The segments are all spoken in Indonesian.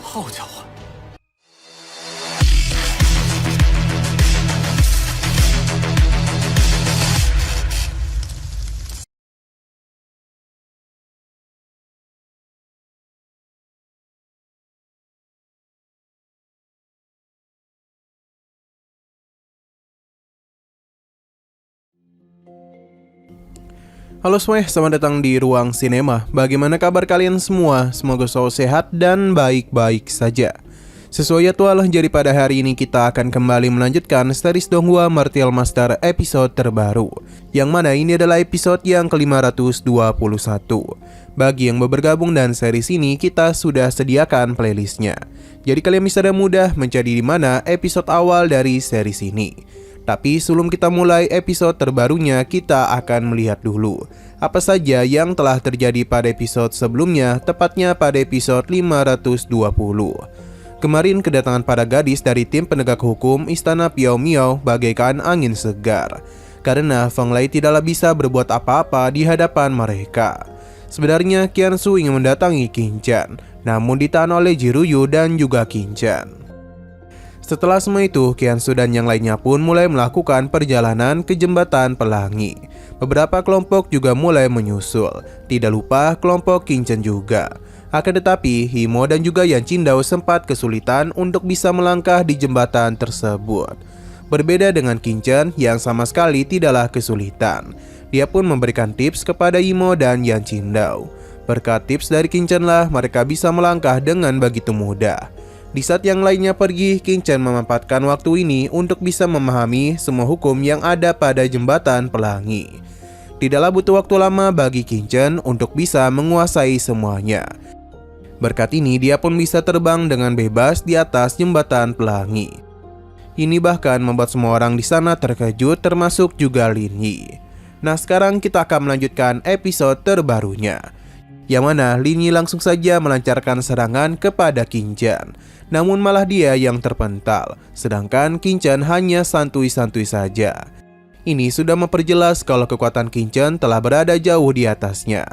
好家伙！ Halo semuanya, selamat datang di Ruang Sinema. Bagaimana kabar kalian semua? Semoga selalu sehat dan baik-baik saja. Sesuai jadwal, jadi pada hari ini kita akan kembali melanjutkan series Donghua Martial Master episode terbaru, yang mana ini adalah episode yang ke-521. Bagi yang baru bergabung dan series ini, kita sudah sediakan playlistnya. Jadi kalian bisa dengan mudah mencari di mana episode awal dari series ini. Tapi sebelum kita mulai episode terbarunya, kita akan melihat dulu apa saja yang telah terjadi pada episode sebelumnya, tepatnya pada episode 520. Kemarin kedatangan para gadis dari tim penegak hukum Istana Piao Miao bagaikan angin segar, karena Feng Lei tidaklah bisa berbuat apa-apa di hadapan mereka. Sebenarnya Qian Su ingin mendatangi Qin Zhan, namun ditahan oleh Jiruyu dan juga Qin Zhan. Setelah semua itu, Qian Su dan yang lainnya pun mulai melakukan perjalanan ke Jembatan Pelangi. Beberapa kelompok juga mulai menyusul, tidak lupa kelompok Qin Zhan juga. Akan tetapi, Himo dan juga Yan Qingdao sempat kesulitan untuk bisa melangkah di jembatan tersebut. Berbeda dengan Qin Zhan yang sama sekali tidaklah kesulitan. Dia pun memberikan tips kepada Himo dan Yan Qingdao. Berkat tips dari Qin Zhan lah mereka bisa melangkah dengan begitu mudah. Di saat yang lainnya pergi, Qin Zhan memanfaatkan waktu ini untuk bisa memahami semua hukum yang ada pada Jembatan Pelangi. Tidaklah butuh waktu lama bagi Qin Zhan untuk bisa menguasai semuanya. Berkat ini dia pun bisa terbang dengan bebas di atas Jembatan Pelangi. Ini bahkan membuat semua orang di sana terkejut, termasuk juga Lin Yi. Nah, sekarang kita akan melanjutkan episode terbarunya, yang mana Lin Yi langsung saja melancarkan serangan kepada Qin Zhan. Namun malah dia yang terpental, sedangkan Qin Zhan hanya santuy-santuy saja. Ini sudah memperjelas kalau kekuatan Qin Zhan telah berada jauh di atasnya.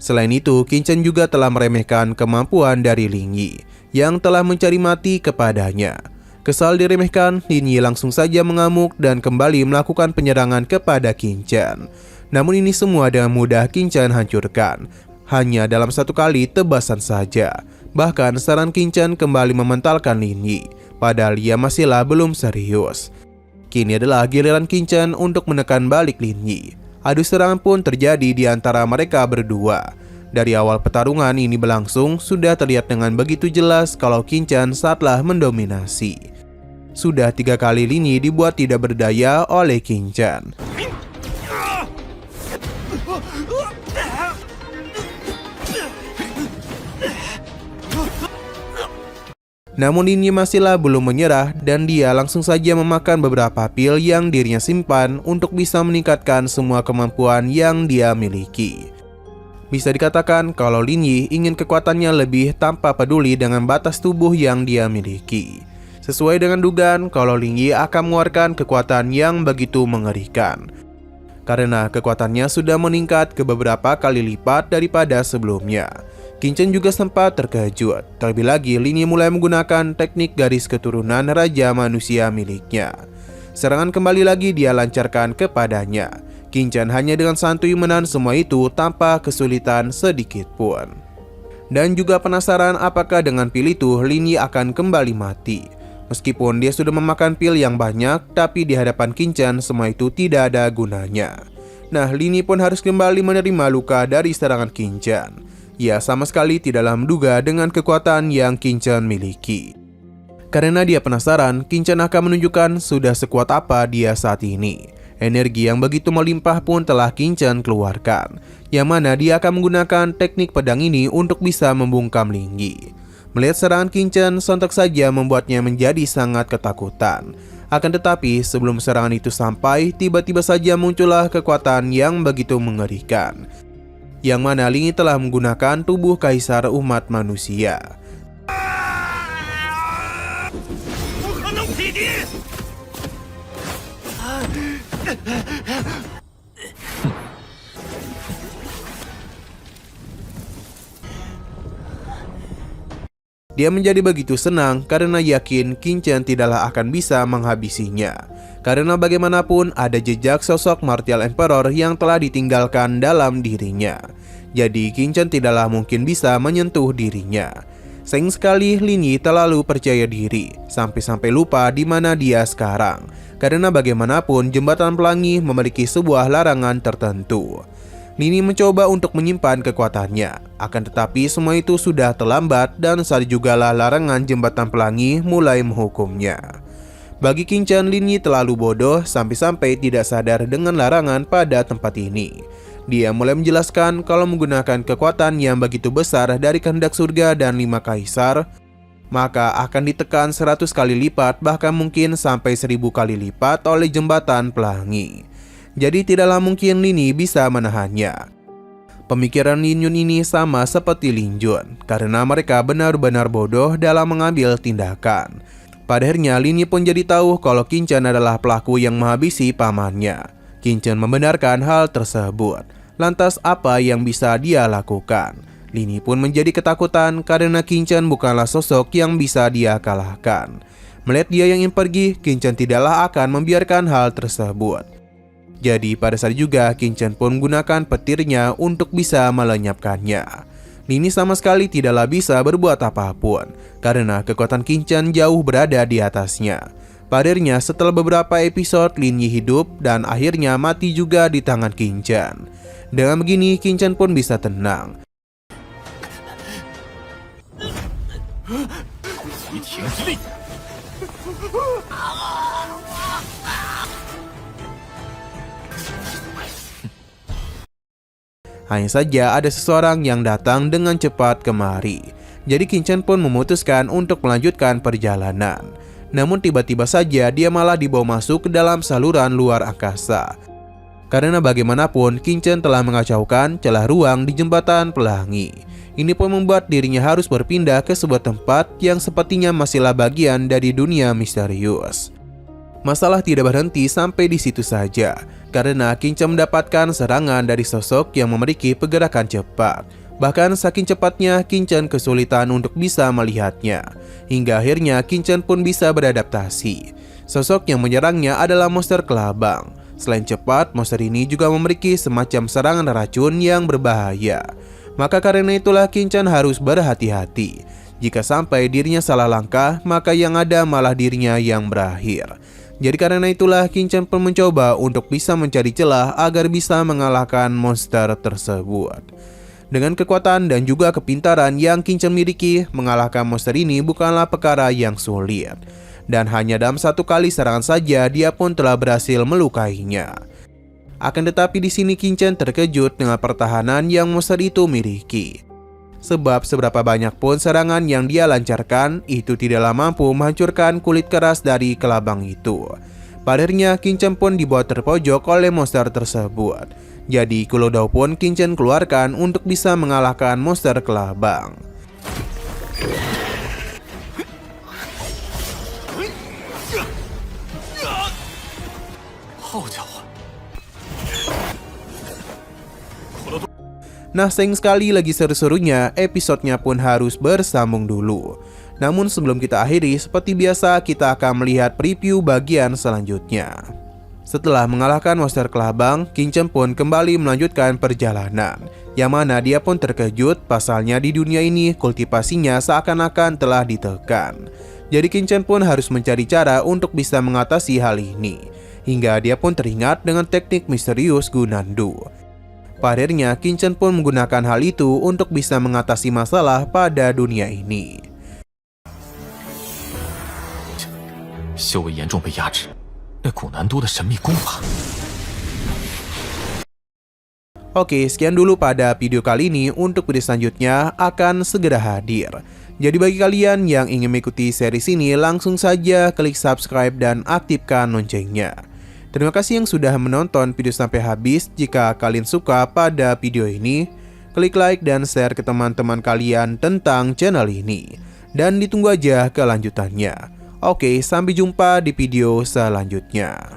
Selain itu, Qin Zhan juga telah meremehkan kemampuan dari Lin Yi yang telah mencari mati kepadanya. Kesal diremehkan, Lin Yi langsung saja mengamuk dan kembali melakukan penyerangan kepada Qin Zhan. Namun ini semua dengan mudah Qin Zhan hancurkan, hanya dalam satu kali tebasan saja. Bahkan serangan Qin Zhan kembali mementalkan Lin Yi, padahal ia masihlah belum serius. Kini adalah giliran Qin Zhan untuk menekan balik Lin Yi. Adu serangan pun terjadi di antara mereka berdua. Dari awal pertarungan ini berlangsung, sudah terlihat dengan begitu jelas kalau Qin Zhan saatlah mendominasi. Sudah 3 kali Lin Yi dibuat tidak berdaya oleh Qin Zhan. Namun Lin Yi masihlah belum menyerah dan dia langsung saja memakan beberapa pil yang dirinya simpan untuk bisa meningkatkan semua kemampuan yang dia miliki. Bisa dikatakan kalau Lin Yi ingin kekuatannya lebih tanpa peduli dengan batas tubuh yang dia miliki. Sesuai dengan dugaan kalau Lin Yi akan mengeluarkan kekuatan yang begitu mengerikan, karena kekuatannya sudah meningkat ke beberapa kali lipat daripada sebelumnya. Qin Zhan juga sempat terkejut. Terlebih lagi, Lin Yi mulai menggunakan teknik garis keturunan Raja Manusia miliknya. Serangan kembali lagi dia lancarkan kepadanya. Qin Zhan hanya dengan santuy menahan semua itu tanpa kesulitan sedikit pun. Dan juga penasaran apakah dengan pil itu Lin Yi akan kembali mati. Meskipun dia sudah memakan pil yang banyak, tapi di hadapan Qin Zhan semua itu tidak ada gunanya. Nah, Lin Yi pun harus kembali menerima luka dari serangan Qin Zhan. Ia sama sekali tidaklah menduga dengan kekuatan yang Qin Zhan miliki. Karena dia penasaran, Qin Zhan akan menunjukkan sudah sekuat apa dia saat ini. Energi yang begitu melimpah pun telah Qin Zhan keluarkan, yang mana dia akan menggunakan teknik pedang ini untuk bisa membungkam Lin Yi. Melihat serangan Qin Zhan, sontak saja membuatnya menjadi sangat ketakutan. Akan tetapi sebelum serangan itu sampai, tiba-tiba saja muncullah kekuatan yang begitu mengerikan, yang mana Lin Yi telah menggunakan tubuh kaisar umat manusia. Dia menjadi begitu senang karena yakin Qin Chen tidaklah akan bisa menghabisinya. Karena bagaimanapun ada jejak sosok Martial Emperor yang telah ditinggalkan dalam dirinya. Jadi Qin Chen tidaklah mungkin bisa menyentuh dirinya. Sayang sekali Lin Yi terlalu percaya diri, sampai-sampai lupa di mana dia sekarang. Karena bagaimanapun jembatan pelangi memiliki sebuah larangan tertentu. Lin Yi mencoba untuk menyimpan kekuatannya, akan tetapi semua itu sudah terlambat dan saat jugalah larangan jembatan pelangi mulai menghukumnya. Bagi Qin Chen, Lin Yi terlalu bodoh sampai-sampai tidak sadar dengan larangan pada tempat ini. Dia mulai menjelaskan kalau menggunakan kekuatan yang begitu besar dari kehendak surga dan 5 kaisar, maka akan ditekan 100 kali lipat, bahkan mungkin sampai 1000 kali lipat oleh jembatan pelangi. Jadi tidaklah mungkin Lin Yi bisa menahannya. Pemikiran Lin Yun ini sama seperti Lin Jun, karena mereka benar-benar bodoh dalam mengambil tindakan. Pada akhirnya Lin Yi pun jadi tahu kalau Qin Chen adalah pelaku yang menghabisi pamannya. Qin Chen membenarkan hal tersebut. Lantas apa yang bisa dia lakukan? Lin Yi pun menjadi ketakutan karena Qin Chen bukanlah sosok yang bisa dia kalahkan. Melihat dia yang ingin pergi, Qin Chen tidaklah akan membiarkan hal tersebut. Jadi pada saat juga Qin Chen pun menggunakan petirnya untuk bisa melenyapkannya. Lin Yi sama sekali tidaklah bisa berbuat apapun karena kekuatan Qin Chen jauh berada di atasnya. Pada akhirnya setelah beberapa episode Lin Yi hidup dan akhirnya mati juga di tangan Qin Chen. Dengan begini Qin Chen pun bisa tenang. Hanya saja ada seseorang yang datang dengan cepat kemari. Jadi Qin Chen pun memutuskan untuk melanjutkan perjalanan. Namun tiba-tiba saja dia malah dibawa masuk ke dalam saluran luar angkasa. Karena bagaimanapun Qin Chen telah mengacaukan celah ruang di jembatan pelangi. Ini pun membuat dirinya harus berpindah ke sebuah tempat yang sepertinya masihlah bagian dari dunia misterius. Masalah tidak berhenti sampai di situ saja, karena Qin Chen mendapatkan serangan dari sosok yang memiliki pergerakan cepat. Bahkan saking cepatnya Qin Chen kesulitan untuk bisa melihatnya. Hingga akhirnya Qin Chen pun bisa beradaptasi. Sosok yang menyerangnya adalah monster kelabang. Selain cepat, monster ini juga memiliki semacam serangan racun yang berbahaya. Maka karena itulah Qin Chen harus berhati-hati. Jika sampai dirinya salah langkah, maka yang ada malah dirinya yang berakhir. Jadi karena itulah Qin Chen pun mencoba untuk bisa mencari celah agar bisa mengalahkan monster tersebut. Dengan kekuatan dan juga kepintaran yang Qin Chen miliki, mengalahkan monster ini bukanlah perkara yang sulit. Dan hanya dalam satu kali serangan saja dia pun telah berhasil melukainya. Akan tetapi di sini Qin Chen terkejut dengan pertahanan yang monster itu miliki. Sebab seberapa banyak pun serangan yang dia lancarkan, itu tidaklah mampu menghancurkan kulit keras dari kelabang itu. Padahal Qin Chen pun dibuat terpojok oleh monster tersebut. Jadi Kulodao pun Qin Chen keluarkan untuk bisa mengalahkan monster kelabang. Nah, sayang sekali lagi seru-serunya, episodenya pun harus bersambung dulu. Namun sebelum kita akhiri, seperti biasa kita akan melihat preview bagian selanjutnya. Setelah mengalahkan monster kelabang, Qin Chen pun kembali melanjutkan perjalanan. Yang mana dia pun terkejut, pasalnya di dunia ini kultivasinya seakan-akan telah ditekan. Jadi Qin Chen pun harus mencari cara untuk bisa mengatasi hal ini. Hingga dia pun teringat dengan teknik misterius Gunandu. Akhirnya Qin Chen pun menggunakan hal itu untuk bisa mengatasi masalah pada dunia ini. Oke, sekian dulu pada video kali ini. Untuk video selanjutnya akan segera hadir. Jadi bagi kalian yang ingin mengikuti series ini, langsung saja klik subscribe dan aktifkan loncengnya. Terima kasih yang sudah menonton video sampai habis. Jika kalian suka pada video ini, klik like dan share ke teman-teman kalian tentang channel ini. Dan ditunggu aja kelanjutannya. Oke, sampai jumpa di video selanjutnya.